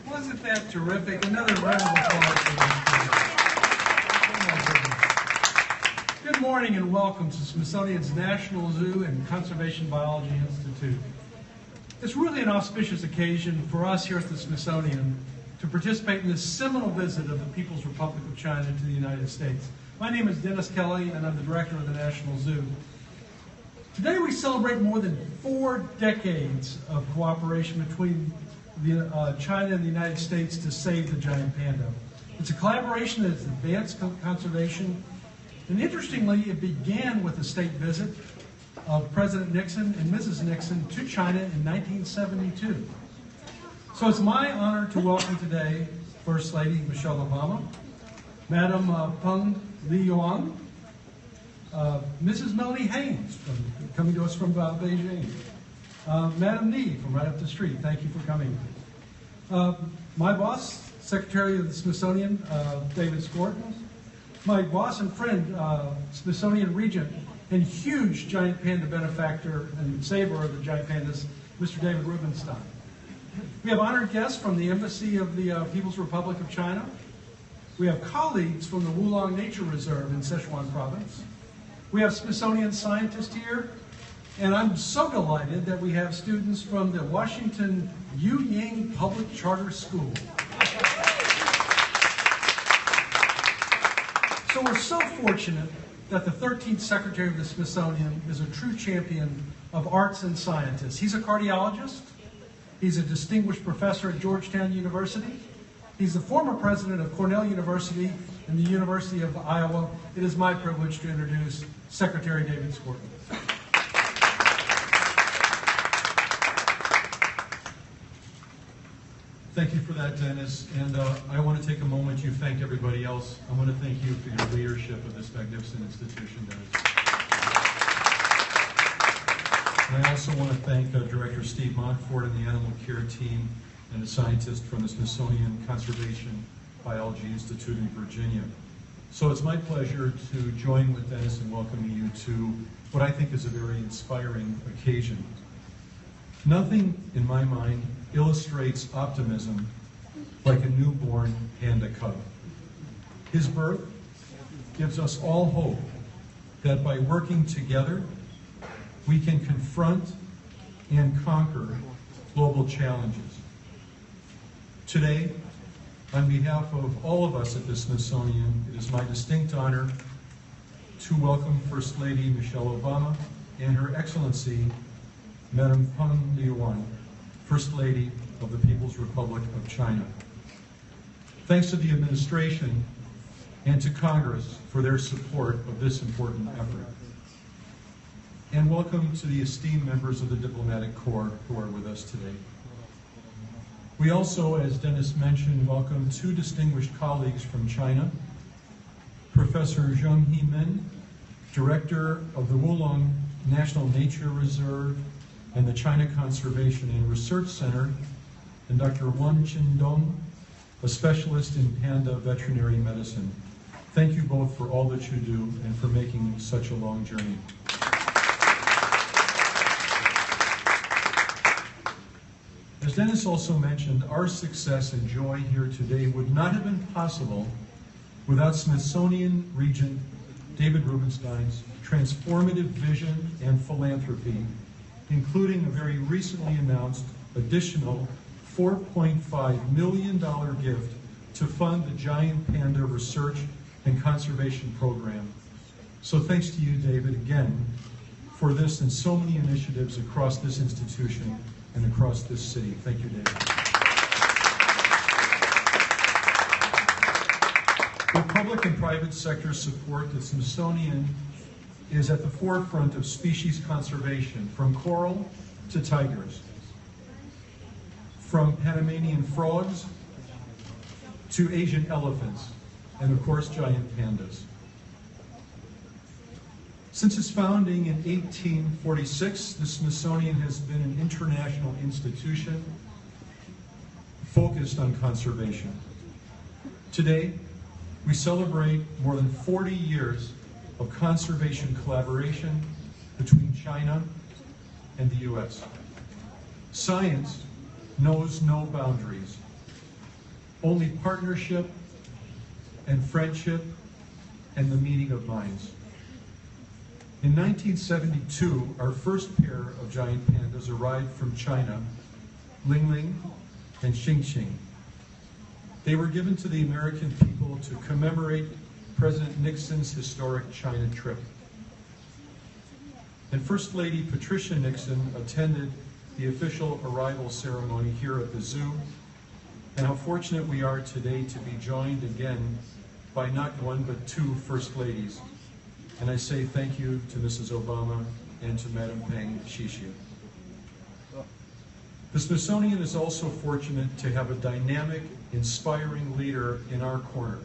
Wasn't that terrific? Another round of applause for this. Good morning and welcome to Smithsonian's National Zoo and Conservation Biology Institute. It's really an auspicious occasion for us here at the Smithsonian to participate in this seminal visit of the People's Republic of China to the United States. My name is Dennis Kelly and I'm the director of the National Zoo. Today we celebrate more than 4 decades of cooperation between China and the United States to save the giant panda. It's a collaboration that has advanced conservation, and interestingly, it began with a state visit of President Nixon and Mrs. Nixon to China in 1972. So it's my honor to welcome today First Lady Michelle Obama, Madam Peng Liyuan, Mrs. Melanie Haynes, coming to us from Beijing, Madam Ni from right up the street, thank you for coming. My boss, Secretary of the Smithsonian, David Skorton, my boss and friend, Smithsonian Regent, and huge giant panda benefactor and saver of the giant pandas, Mr. David Rubenstein. We have honored guests from the Embassy of the People's Republic of China. We have colleagues from the Wulong Nature Reserve in Sichuan Province. We have Smithsonian scientists here, and I'm so delighted that we have students from the Washington Yu Ying Public Charter School. So we're so fortunate that the 13th Secretary of the Smithsonian is a true champion of arts and scientists. He's a cardiologist. He's a distinguished professor at Georgetown University. He's the former president of Cornell University and the University of Iowa. It is my privilege to introduce Secretary David Skorton. Thank you for that, Dennis. And I want to take a moment to thank everybody else. I want to thank you for your leadership of this magnificent institution, Dennis. And I also want to thank Director Steve Montfort and the Animal Care team and the scientists from the Smithsonian Conservation Biology Institute in Virginia. So it's my pleasure to join with Dennis in welcoming you to what I think is a very inspiring occasion. Nothing, in my mind, illustrates optimism like a newborn panda cub. His birth gives us all hope that by working together, we can confront and conquer global challenges. Today, on behalf of all of us at the Smithsonian, it is my distinct honor to welcome First Lady Michelle Obama and Her Excellency, Madam Peng Liyuan, First Lady of the People's Republic of China. Thanks to the administration and to Congress for their support of this important effort. And welcome to the esteemed members of the Diplomatic Corps who are with us today. We also, as Dennis mentioned, welcome two distinguished colleagues from China, Professor Zheng Hemin, Director of the Wulong National Nature Reserve and the China Conservation and Research Center, and Dr. Wan Qindong, a specialist in Panda veterinary medicine. Thank you both for all that you do and for making such a long journey. As Dennis also mentioned, our success and joy here today would not have been possible without Smithsonian Regent David Rubenstein's transformative vision and philanthropy, including a very recently announced additional $4.5 million gift to fund the giant panda research and conservation program. So thanks to you, David, again, for this and so many initiatives across this institution and across this city. Thank you, David. With public and private sector support, the Smithsonian is at the forefront of species conservation, from coral to tigers, from Panamanian frogs to Asian elephants, and of course, giant pandas. Since its founding in 1846, the Smithsonian has been an international institution focused on conservation. Today, we celebrate more than 40 years of conservation collaboration between China and the U.S. Science knows no boundaries, only partnership and friendship and the meeting of minds. In 1972, our first pair of giant pandas arrived from China, Ling Ling and Xing Xing. They were given to the American people to commemorate President Nixon's historic China trip. And First Lady Patricia Nixon attended the official arrival ceremony here at the zoo, and how fortunate we are today to be joined again by not one but two First Ladies. And I say thank you to Mrs. Obama and to Madam Peng Liyuan. The Smithsonian is also fortunate to have a dynamic, inspiring leader in our corner.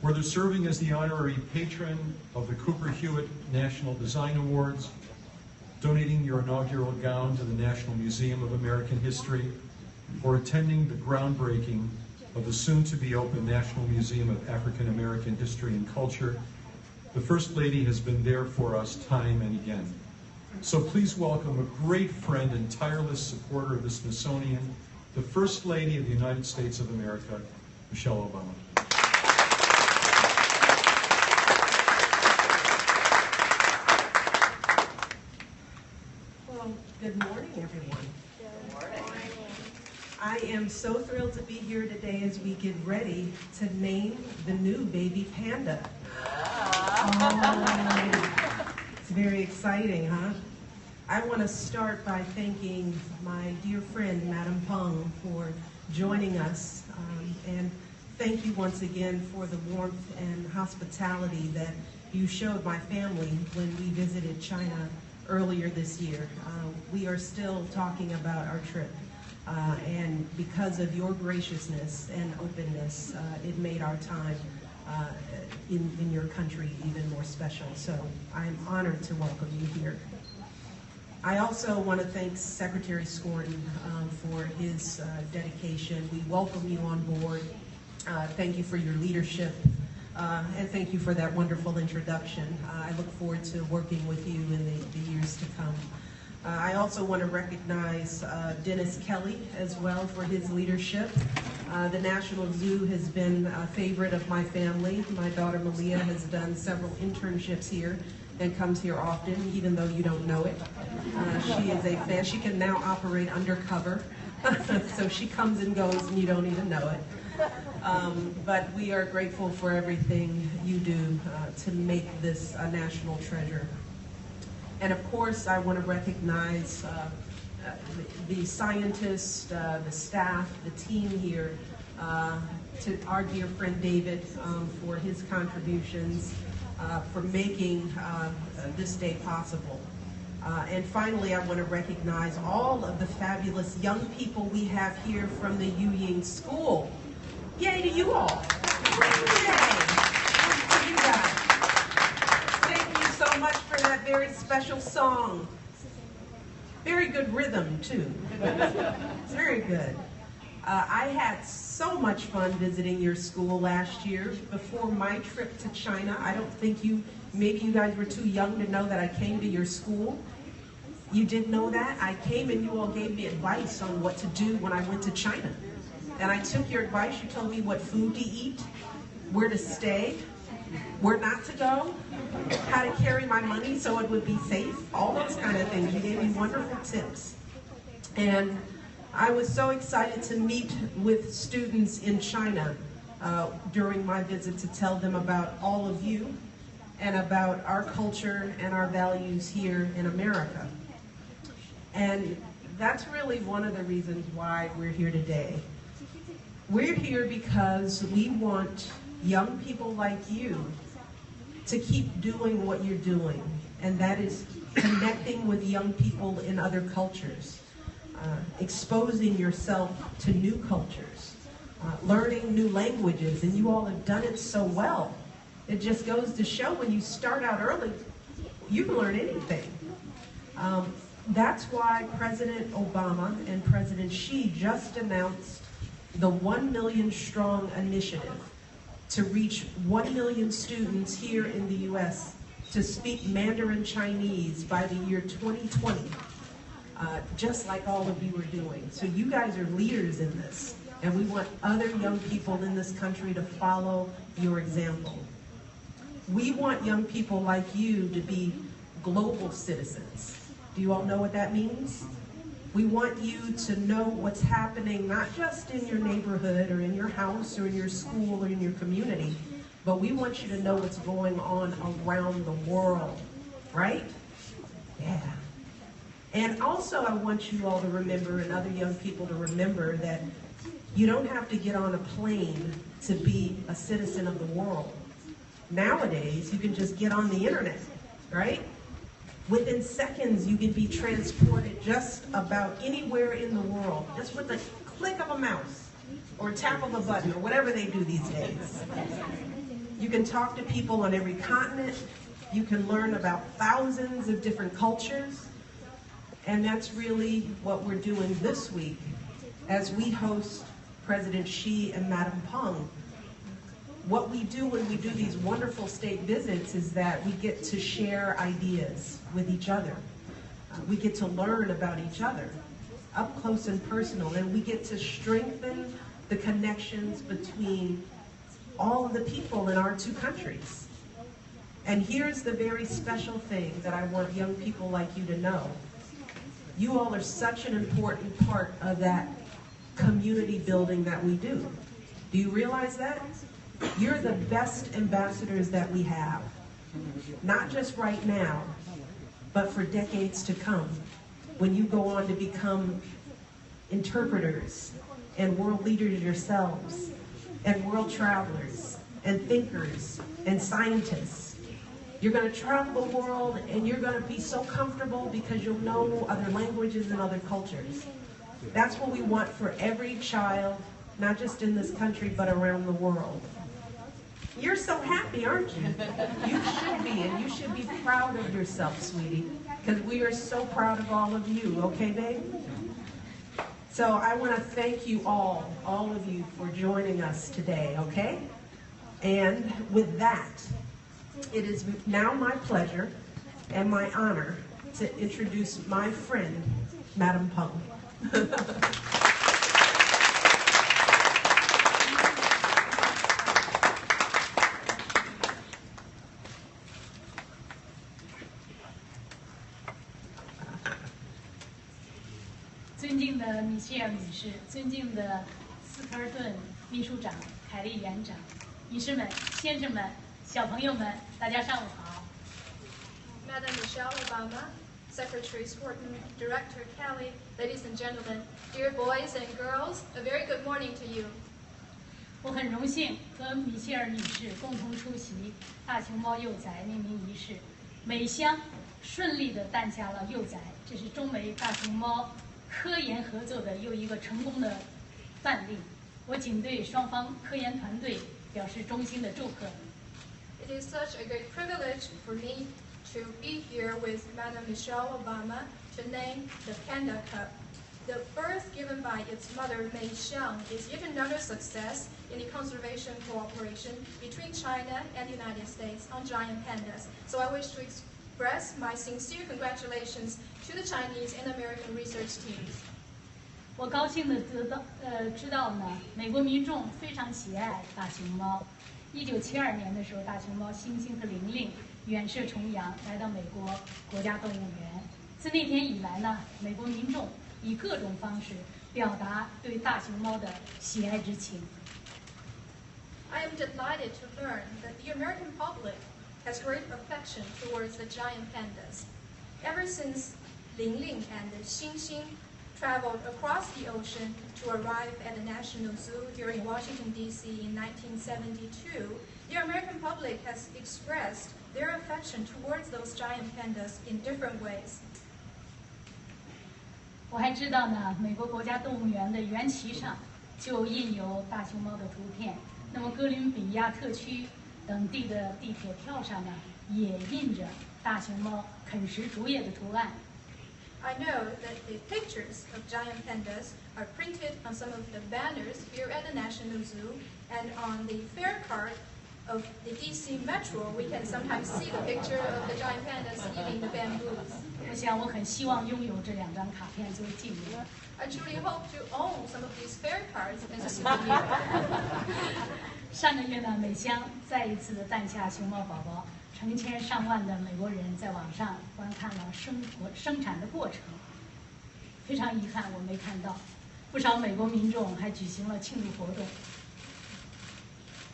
Whether serving as the honorary patron of the Cooper Hewitt National Design Awards, donating your inaugural gown to the National Museum of American History, or attending the groundbreaking of the soon-to-be-open National Museum of African American History and Culture, the First Lady has been there for us time and again. So please welcome a great friend and tireless supporter of the Smithsonian, the First Lady of the United States of America, Michelle Obama. Well, good morning, everyone. Good morning. I am so thrilled to be here today as we get ready to name the new baby panda. It's very exciting, huh? I want to start by thanking my dear friend, Madam Peng, for joining us. And thank you once again for the warmth and hospitality that you showed my family when we visited China earlier this year. We are still talking about our trip. And because of your graciousness and openness, it made our time in your country even more special. So I'm honored to welcome you here. I also want to thank Secretary Skorton for his dedication. We welcome you on board. Thank you for your leadership. And thank you for that wonderful introduction. I look forward to working with you in the years to come. I also want to recognize Dennis Kelly as well for his leadership. The National Zoo has been a favorite of my family. My daughter Malia has done several internships here and comes here often, even though you don't know it. She is a fan. She can now operate undercover. So she comes and goes and you don't even know it. But we are grateful for everything you do to make this a national treasure. And of course, I want to recognize the scientists, the staff, the team here. to our dear friend David for his contributions, for making this day possible. And finally, I want to recognize all of the fabulous young people we have here from the Yu School. Yay to you all. Yay to you guys. Thank you so much for that very special song. Very good rhythm, too. It's very good. I had so much fun visiting your school last year. Before my trip to China, I don't think maybe you guys were too young to know that I came to your school. You didn't know that? I came and you all gave me advice on what to do when I went to China. And I took your advice. You told me what food to eat, where to stay, where not to go, how to carry my money so it would be safe, all those kind of things. You gave me wonderful tips. And I was so excited to meet with students in China during my visit to tell them about all of you and about our culture and our values here in America. And that's really one of the reasons why we're here today. We're here because we want young people like you to keep doing what you're doing, and that is connecting with young people in other cultures, exposing yourself to new cultures, learning new languages, and you all have done it so well. It just goes to show when you start out early, you can learn anything. That's why President Obama and President Xi just announced the 1 Million Strong Initiative to reach 1 million students here in the U.S. to speak Mandarin Chinese by the year 2020, just like all of you are doing. So you guys are leaders in this, and we want other young people in this country to follow your example. We want young people like you to be global citizens. Do you all know what that means? We want you to know what's happening, not just in your neighborhood or in your house or in your school or in your community, but we want you to know what's going on around the world, right? Yeah. And also I want you all to remember, and other young people to remember, that you don't have to get on a plane to be a citizen of the world. Nowadays, you can just get on the internet, right? Within seconds, you can be transported just about anywhere in the world, just with a click of a mouse or tap of a button or whatever they do these days. You can talk to people on every continent. You can learn about thousands of different cultures. And that's really what we're doing this week as we host President Xi and Madam Peng. What we do when we do these wonderful state visits is that we get to share ideas with each other. We get to learn about each other up close and personal, and we get to strengthen the connections between all of the people in our two countries. And here's the very special thing that I want young people like you to know. You all are such an important part of that community building that we do. Do you realize that? You're the best ambassadors that we have, not just right now, but for decades to come, when you go on to become interpreters and world leaders yourselves, and world travelers, and thinkers, and scientists. You're going to travel the world, and you're going to be so comfortable because you'll know other languages and other cultures. That's what we want for every child, not just in this country, but around the world. You're so happy, aren't you? You should be, and you should be proud of yourself, sweetie, because we are so proud of all of you, okay, babe? So I want to thank you all of you, for joining us today, okay? And with that, it is now my pleasure and my honor to introduce my friend, Madam Peng. 尊敬的米歇尔女士，尊敬的斯科尔顿秘书长、凯利园长、女士们、先生们、小朋友们，大家上午好。Madam Michelle Obama, Secretary Skorton, Director Kelly, ladies and gentlemen, dear boys and girls, a very good morning to you. 我很荣幸和米歇尔女士共同出席大熊猫幼崽命名仪式，美香顺利地诞下了幼崽，这是中美大熊猫科研合作的又一个成功的范例。我谨对双方科研团队表示衷心的祝贺。It is such a great privilege for me to be here with Madam Michelle Obama to name the Panda Cub. The birth given by its mother, Mei Xiang, is yet another success in the conservation cooperation between China and the United States on giant pandas. So I wish to express my sincere congratulations to the Chinese and American research teams. 我高兴的知道呢，美国民众非常喜爱大熊猫。1972年的时候，大熊猫星星和玲玲远涉重洋来到美国国家动物园。自那天以来呢，美国民众以各种方式表达对大熊猫的喜爱之情。I am delighted to learn that the American public has great affection towards the giant pandas. Ever since Ling Ling and Xing Xing traveled across the ocean to arrive at the National Zoo here in Washington, D.C. in 1972, the American public has expressed their affection towards those giant pandas in different ways. 我还知道呢，美国国家动物园的园旗上就印有大熊猫的图片。那么哥伦比亚特区等地的地铁票上呢，也印着大熊猫啃食竹叶的图案。I know that the pictures of giant pandas are printed on some of the banners here at the National Zoo, and on the fare card of the DC Metro, we can sometimes see the picture of the giant pandas eating the bamboos. 我想我很希望拥有这2张卡片作为纪念。I truly hope to own some of these fare cards as a souvenir. 上个月呢，美香再一次的诞下熊猫宝宝，成千上万的美国人在网上观看了生产的过程。非常遗憾，我没看到，不少美国民众还举行了庆祝活动。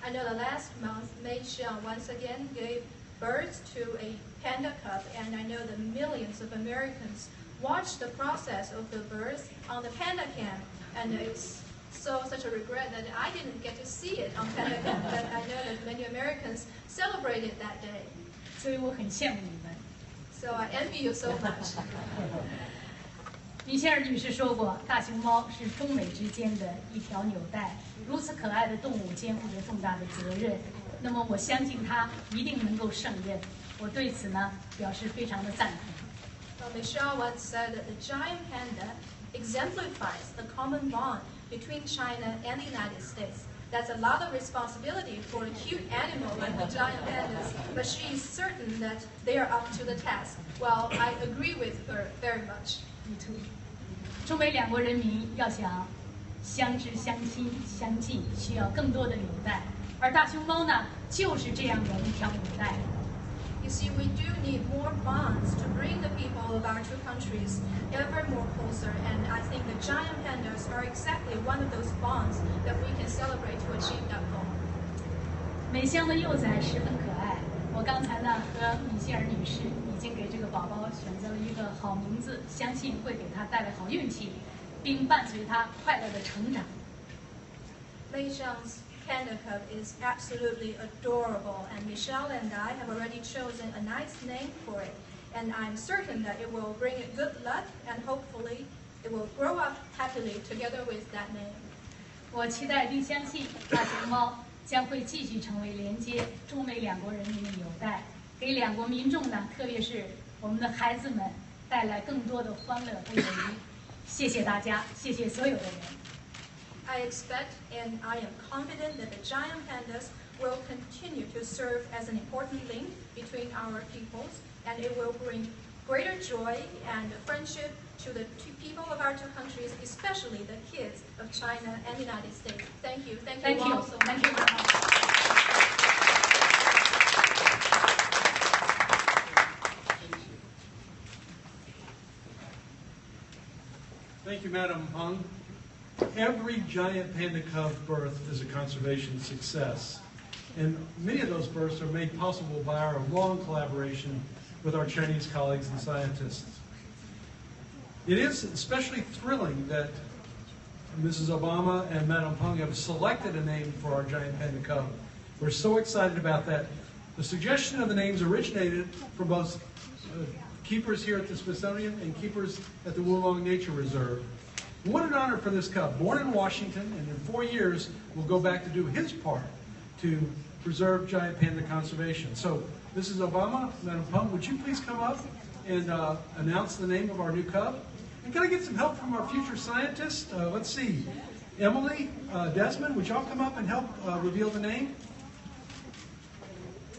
I know the last month, Mei Xiang once again gave birth to a panda cub, and I know that millions of Americans watched the process of the birth on the Panda Cam, and it's such a regret that I didn't get to see it on Panda Cam, but I know that many Americans celebrated that day. 所以我很羡慕你们。So I envy you so much. 米歇尔女士说过，大熊猫是中美之间的一条纽带，如此可爱的动物肩负着重大的责任。那么我相信她一定能够胜任。我对此呢表示非常的赞同。Well, Michelle once said that the giant panda exemplifies the common bond between China and the United States. That's a lot of responsibility for a cute animal like the giant pandas, but she is certain that they are up to the task. Well, I agree with her very much. Me too. 中美2国人民要想相知相亲相近，需要更多的纽带，而大熊猫呢，就是这样的一条纽带。You see, we do need more bonds to bring the people of our two countries ever more closer, and I think the giant pandas are exactly one of those bonds that we can celebrate to achieve that goal. 美香的幼崽十分可爱，我刚才呢和米歇尔女士已经给这个宝宝选择了一个好名字，相信会给他带来好运气，并伴随他快乐的成长。Mei Xiang's Panda Cub is absolutely adorable, and Michelle and I have already chosen a nice name for it, and I'm certain that it will bring it good luck, and hopefully it will grow up happily together with that name. 我期待并相信大熊猫将会继续成为连接中美2国人民的纽带，给2国民众呢，特别是我们的孩子们带来更多的欢乐和友谊。谢谢大家，谢谢所有的人。I expect and I am confident that the giant pandas will continue to serve as an important link between our peoples, and it will bring greater joy and friendship to the people of our two countries, especially the kids of China and the United States. Thank you. Thank you all so much. Thank you very much. Thank you, Madam Peng. Every giant panda cub birth is a conservation success, and many of those births are made possible by our long collaboration with our Chinese colleagues and scientists. It is especially thrilling that Mrs. Obama and Madam Peng have selected a name for our giant panda cub. We're so excited about that. The suggestion of the names originated from both keepers here at the Smithsonian and keepers at the Woolong Nature Reserve. What an honor for this cub. Born in Washington, and in 4 years will go back to do his part to preserve giant panda conservation. So, Mrs. Obama, Madam Peng, would you please come up and announce the name of our new cub? And can I get some help from our future scientists? Let's see. Emily, Desmond, would y'all come up and help reveal the name?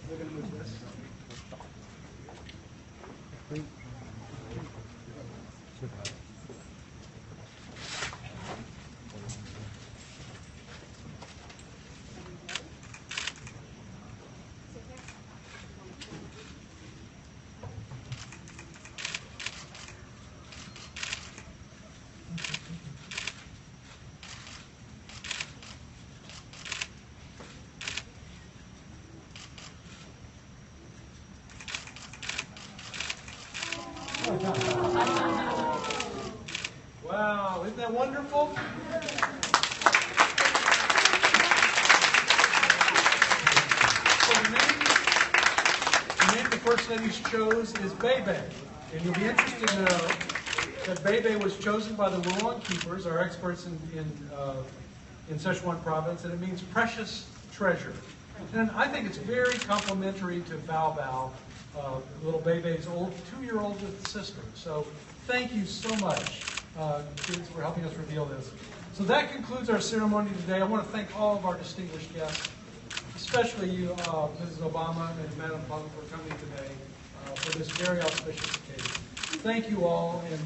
We're going to move this. Wow, isn't that wonderful? So the name the first lady chose is Bei Bei. And you'll be interested to know that Bei Bei was chosen by the Woolong keepers, our experts in Sichuan province, and it means precious treasure. And I think it's very complimentary to Bao Bao, little Bei Bei's 2-year-old sister. So thank you so much, kids, for helping us reveal this. So that concludes our ceremony today. I want to thank all of our distinguished guests, especially you, Mrs. Obama and Madam Peng, for coming today for this very auspicious occasion. Thank you all, and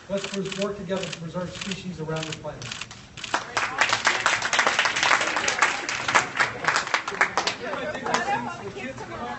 let's work together to preserve species around the planet. I think the kids come up.